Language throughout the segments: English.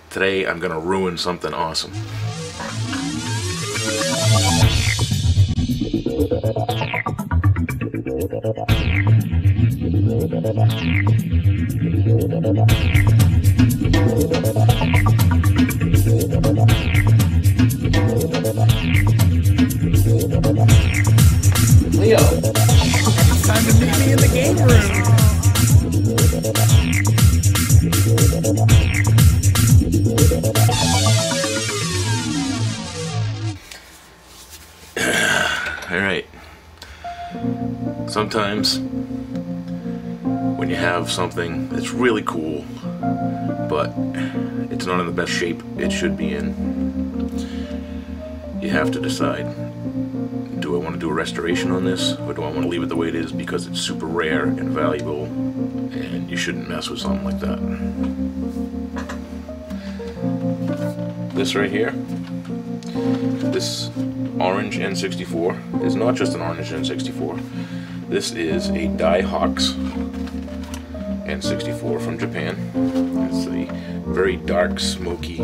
Today I'm gonna ruin something awesome. Leo, it's time to meet me in the game room. Alright. Sometimes when you have something that's really cool, but it's not in the best shape it should be in, you have to decide, do I want to do a restoration on this, or do I want to leave it the way it is because it's super rare and valuable, and you shouldn't mess with something like that. This right here, this orange N64 is not just an orange N64. This is a Daiei Hawks N64 from Japan. It's a very dark, smoky,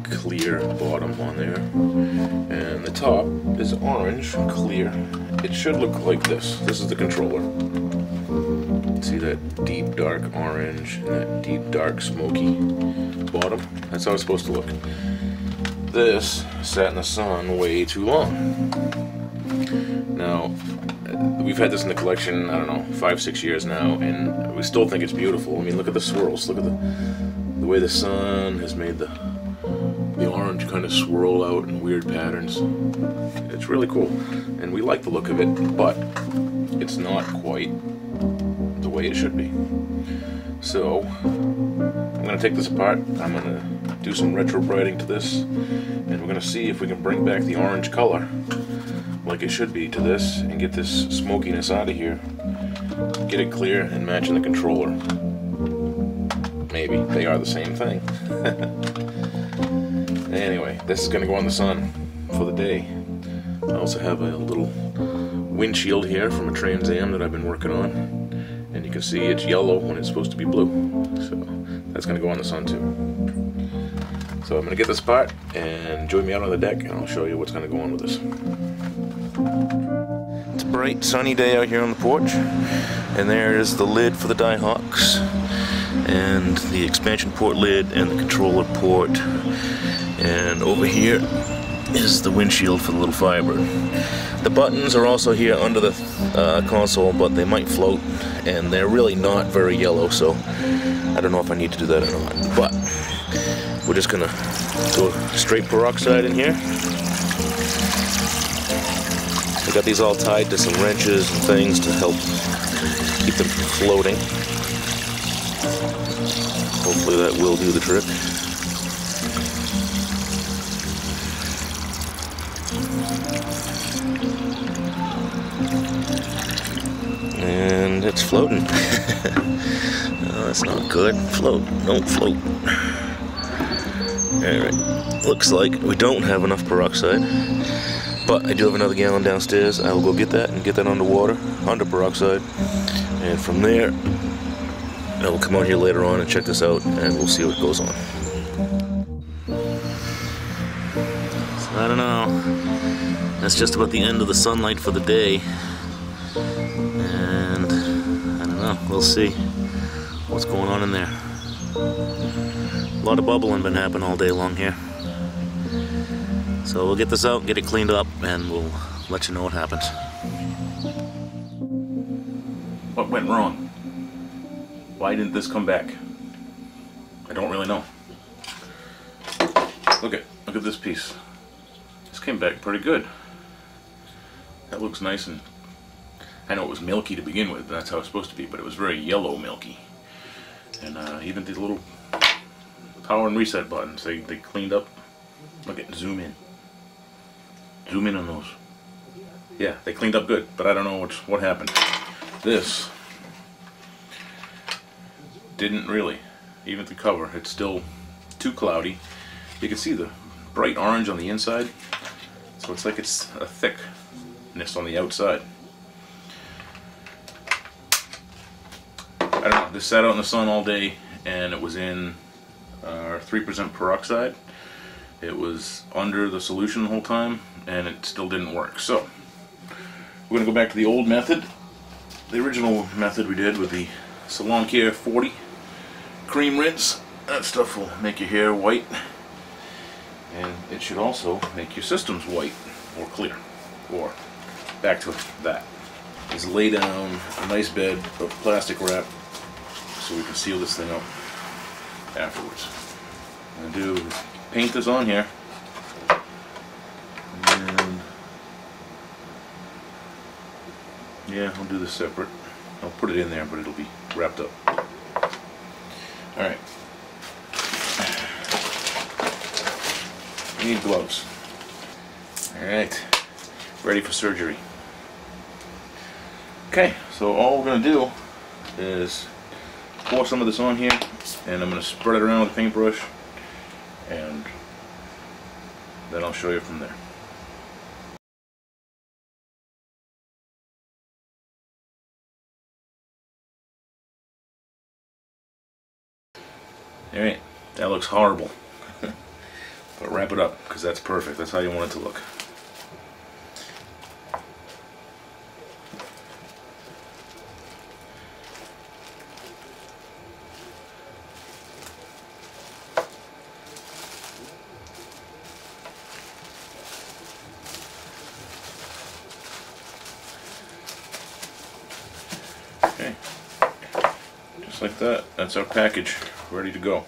clear bottom on there, and the top is orange, clear. It should look like this. This is the controller. See that deep dark orange and that deep dark smoky bottom? That's how it's supposed to look. This sat in the sun way too long. Now, we've had this in the collection, I don't know, 5-6 years now, and we still think it's beautiful. I mean, look at the swirls. Look at the way the sun has made the orange kind of swirl out in weird patterns. It's really cool, and we like the look of it, but it's not quite the way it should be. So, I'm going to take this apart. I'm going to do some retro brighting to this, and we're going to see if we can bring back the orange color like it should be to this and get this smokiness out of here, get it clear and matching the controller. Maybe they are the same thing. Anyway, this is going to go on the sun for the day. I also have a little windshield here from a Trans Am that I've been working on, and you can see it's yellow when it's supposed to be blue, so that's going to go on the sun too. So I'm going to get this apart and join me out on the deck, and I'll show you what's going to go on with this. It's a bright sunny day out here on the porch, and there is the lid for the Daiei Hawks, and the expansion port lid and the controller port, and over here is the windshield for the little Firebird. The buttons are also here under the console, but they might float, and they're really not very yellow, so I don't know if I need to do that or not. But we're just gonna go straight peroxide in here. I got these all tied to some wrenches and things to help keep them from floating. Hopefully that will do the trick. And it's floating. Oh, that's not good. Float, don't float. Alright, looks like we don't have enough peroxide, but I do have another gallon downstairs. I will go get that and get that underwater, under peroxide, and from there I will come out here later on and check this out, and we'll see what goes on. So I don't know, that's just about the end of the sunlight for the day, and I don't know, we'll see what's going on in there. A lot of bubbling been happening all day long here. So we'll get this out, get it cleaned up, and we'll let you know what happens. What went wrong? Why didn't this come back? I don't really know. Look at this piece. This came back pretty good. That looks nice, and I know it was milky to begin with, that's how it's supposed to be, but it was very yellow milky. And even the little power and reset buttons, they cleaned up. Look at, zoom in. Zoom in on those. Yeah, they cleaned up good, but I don't know what happened. This didn't really. Even the cover, it's still too cloudy. You can see the bright orange on the inside, so it's like it's a thickness on the outside. I don't know, this sat out in the sun all day, and it was in our 3% peroxide. It was under the solution the whole time, and it still didn't work. So we're going to go back to the old method, the original method we did with the Salon Care 40 cream rinse. That stuff will make your hair white, and it should also make your systems white or clear. Or back to that is lay down a nice bed of plastic wrap so we can seal this thing up afterwards. I'm going to paint this on here, and yeah, I'll do this separate. I'll put it in there, but it'll be wrapped up. Alright. We need gloves. Alright. Ready for surgery. Okay, so all we're going to do is pour some of this on here, and I'm going to spread it around with a paintbrush, and then I'll show you from there. Alright, that looks horrible. But wrap it up, because that's perfect. That's how you want it to look. Okay, just like that, that's our package, ready to go.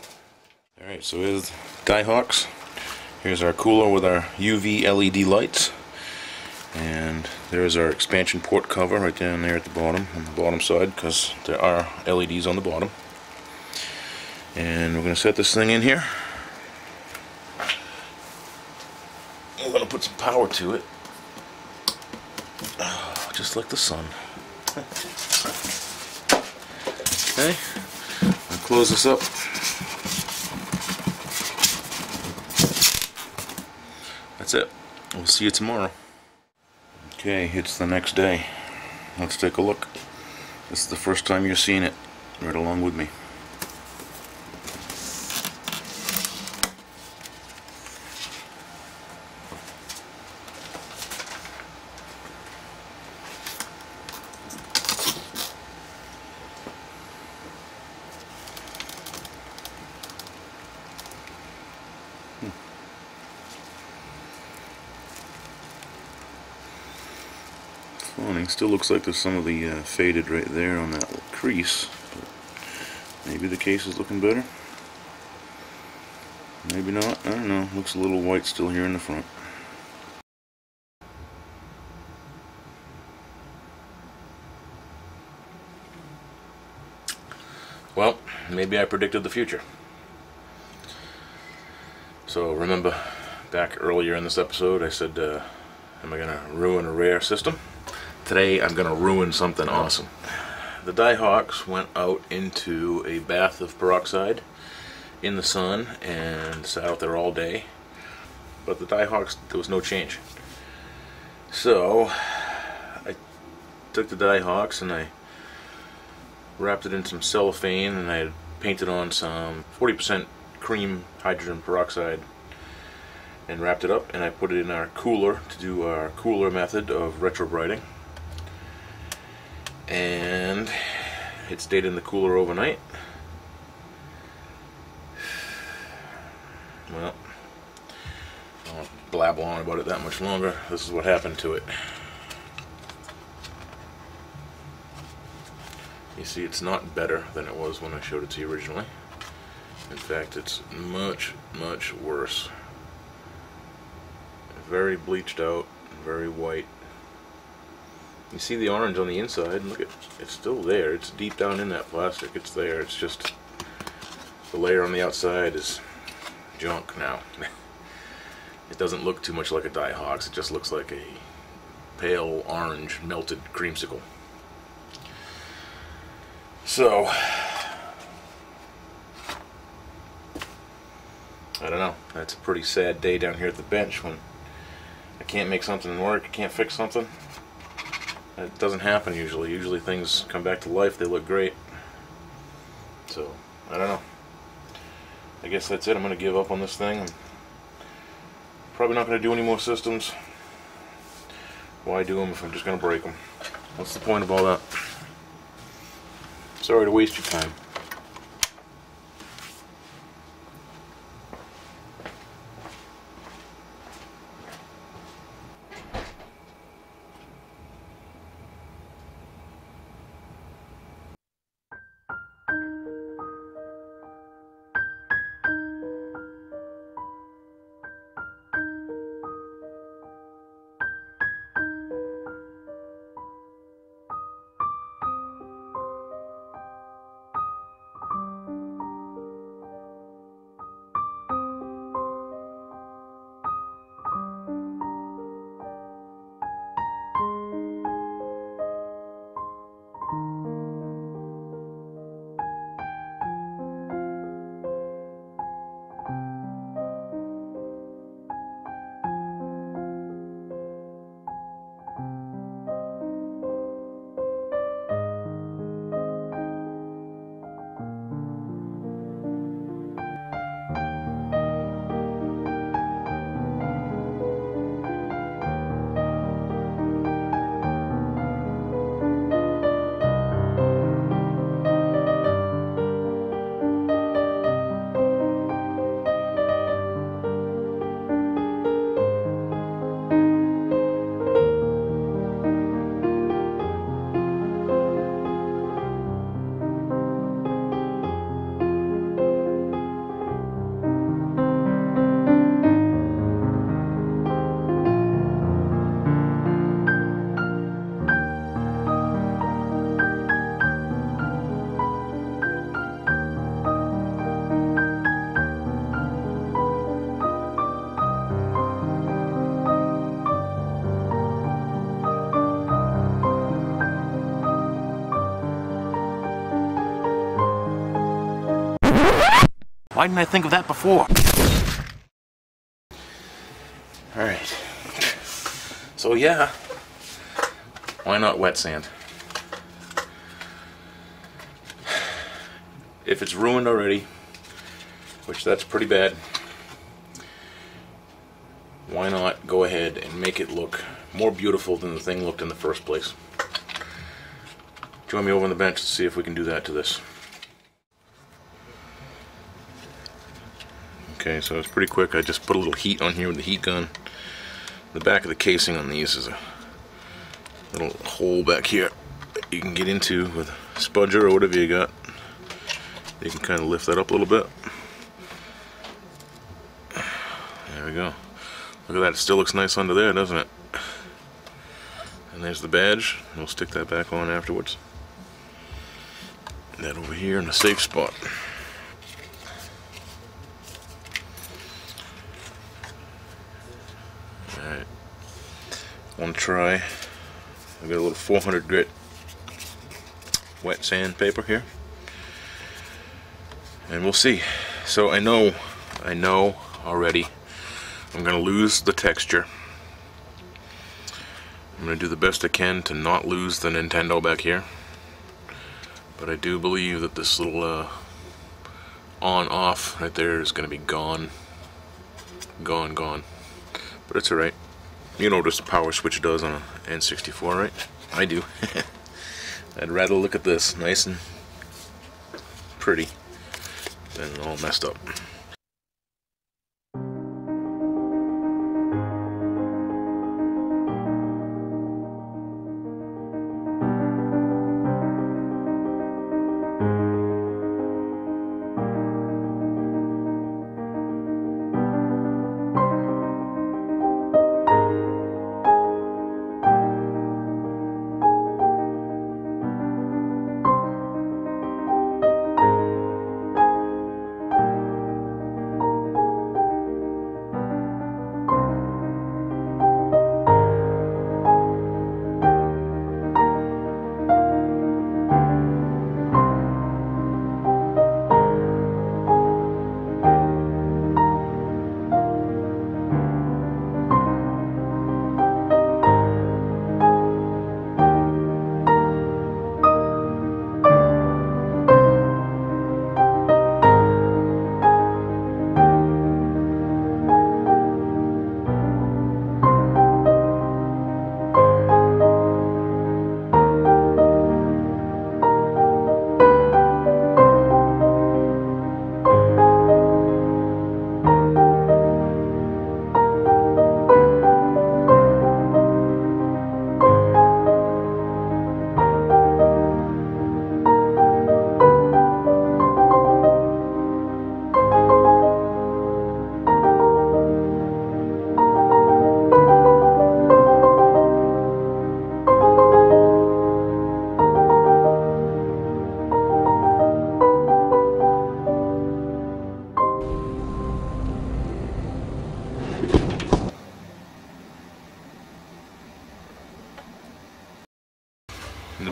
Alright, so here's Daiei Hawks. Here's our cooler with our UV LED lights. And there's our expansion port cover right down there at the bottom, on the bottom side, because there are LEDs on the bottom. And we're going to set this thing in here. We're going to put some power to it. Just like the sun. Okay, I'll close this up. That's it. We'll see you tomorrow. Okay, it's the next day. Let's take a look. This is the first time you're seeing it, right along with me. Funny, still looks like there's some of the faded right there on that crease, but maybe the case is looking better. Maybe not, I don't know. Looks a little white still here in the front. Well, maybe I predicted the future. So remember back earlier in this episode I said, am I gonna ruin a rare system? Today I'm gonna ruin something awesome. The Daiei Hawks went out into a bath of peroxide in the sun and sat out there all day, but the Daiei Hawks, there was no change. So I took the Daiei Hawks and I wrapped it in some cellophane, and I painted on some 40% cream hydrogen peroxide and wrapped it up, and I put it in our cooler to do our cooler method of retrobrighting. And it stayed in the cooler overnight. Well, I won't blabble on about it that much longer. This is what happened to it. You see, it's not better than it was when I showed it to you originally. In fact, it's much, much worse. Very bleached out, very white. You see the orange on the inside, and look, it's still there. It's deep down in that plastic. It's there. It's just the layer on the outside is junk now. It doesn't look too much like a Daiei Hawks. It just looks like a pale orange melted creamsicle. So I don't know. That's a pretty sad day down here at the bench when I can't make something work. I can't fix something. It doesn't happen usually. Usually things come back to life. They look great. So I don't know. I guess that's it. I'm going to give up on this thing. I'm probably not going to do any more systems. Why do them if I'm just going to break them? What's the point of all that? Sorry to waste your time. Why didn't I think of that before? Alright. So yeah, why not wet sand? If it's ruined already, which that's pretty bad, why not go ahead and make it look more beautiful than the thing looked in the first place? Join me over on the bench to see if we can do that to this. Okay, so it's pretty quick. I just put a little heat on here with the heat gun. The back of the casing on these is a little hole back here that you can get into with a spudger or whatever you got. You can kind of lift that up a little bit. There we go. Look at that, it still looks nice under there, doesn't it? And there's the badge. We'll stick that back on afterwards. That over here in a safe spot. Alright, one try. I've got a little 400 grit wet sandpaper here. And we'll see. So I know already I'm going to lose the texture. I'm going to do the best I can to not lose the Nintendo back here. But I do believe that this little on-off right there is going to be gone. Gone. But it's alright. You know what the power switch does on an N64, right? I do. I'd rather look at this nice and pretty than all messed up.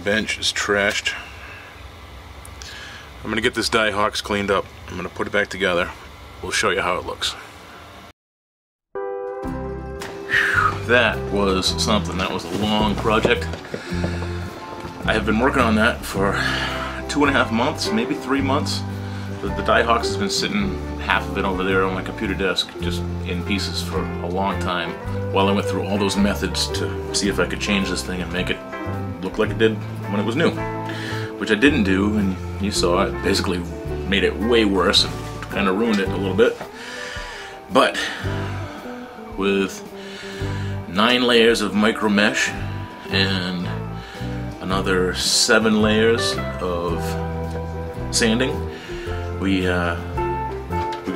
bench is trashed. I'm gonna get this Daiei Hawks cleaned up. I'm gonna put it back together. We'll show you how it looks. That was something. That was a long project. I have been working on that for 2.5 months, maybe 3 months. The Daiei Hawks has been sitting, half of it over there on my computer desk, just in pieces for a long time, while I went through all those methods to see if I could change this thing and make it look like it did when it was new. Which I didn't do, and you saw it. Basically made it way worse and kind of ruined it a little bit. But with 9 layers of micro mesh and another 7 layers of sanding, we got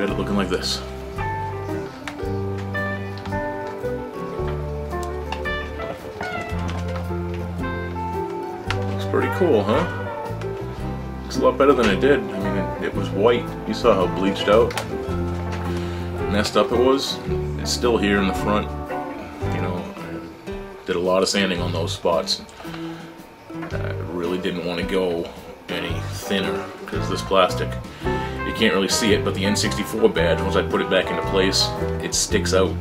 it looking like this. Looks pretty cool, huh? Looks a lot better than it did. I mean, it was white. You saw how bleached out, messed up it was. It's still here in the front. You know, I did a lot of sanding on those spots. I really didn't want to go any thinner because this plastic, you can't really see it, but the N64 badge, once I put it back into place, it sticks out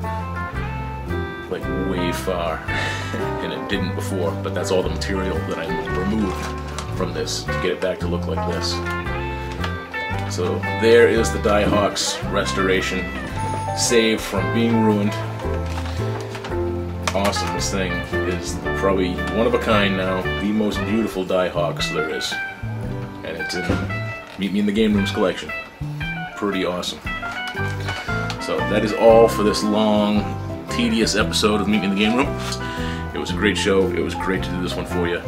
like way far, and it didn't before. But that's all the material that I removed from this to get it back to look like this. So there is the Daiei Hawks restoration, saved from being ruined. Awesome. This thing is probably one of a kind now, the most beautiful Daiei Hawks there is, and it's in Meet Me in the Game Room's collection. Pretty awesome. So that is all for this long, tedious episode of Meet Me in the Game Room. It was a great show. It was great to do this one for you.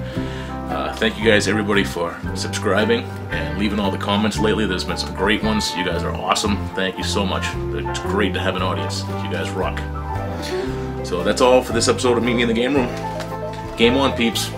Thank you guys, everybody, for subscribing and leaving all the comments lately. There's been some great ones. You guys are awesome. Thank you so much. It's great to have an audience. You guys rock. So that's all for this episode of Meet Me in the Game Room. Game on, peeps.